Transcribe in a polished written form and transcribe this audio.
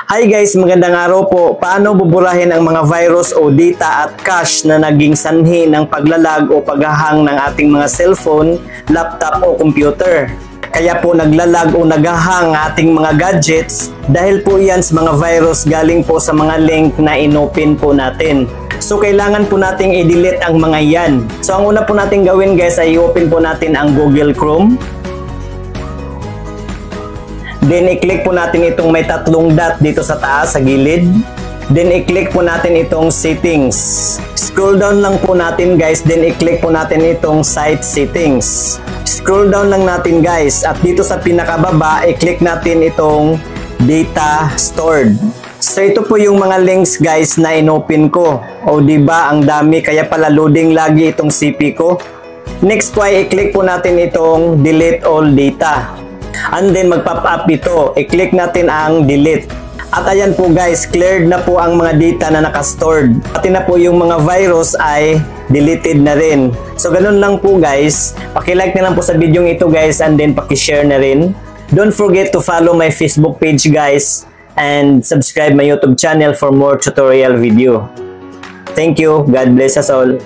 Hi guys, magandang araw po. Paano buburahin ang mga virus o data at cache na naging sanhi ng paglalag o paghahang ng ating mga cellphone, laptop o computer? Kaya po naglalag o naghahang ating mga gadgets dahil po yan sa mga virus galing po sa mga link na inopen po natin. So kailangan po nating i-delete ang mga yan. So ang una po nating gawin guys ay i-open po natin ang Google Chrome. Then i-click po natin itong may tatlong dot dito sa taas sa gilid. Then i-click po natin itong settings. Scroll down lang po natin guys, then i-click po natin itong site settings. Scroll down lang natin guys at dito sa pinakababa i-click natin itong data stored. So ito po yung mga links guys na inopen ko. O diba ang dami, kaya pala loading lagi itong CP ko. Next po ay i-click po natin itong delete all data. And then mag-pop up ito, i-click natin ang delete. At ayan po guys, cleared na po ang mga data na naka-stored. Pati na po yung mga virus ay deleted na rin. So ganun lang po guys. Paki-like na lang po sa video ito guys and then paki-share na rin. Don't forget to follow my Facebook page guys and subscribe my YouTube channel for more tutorial video. Thank you. God bless us all.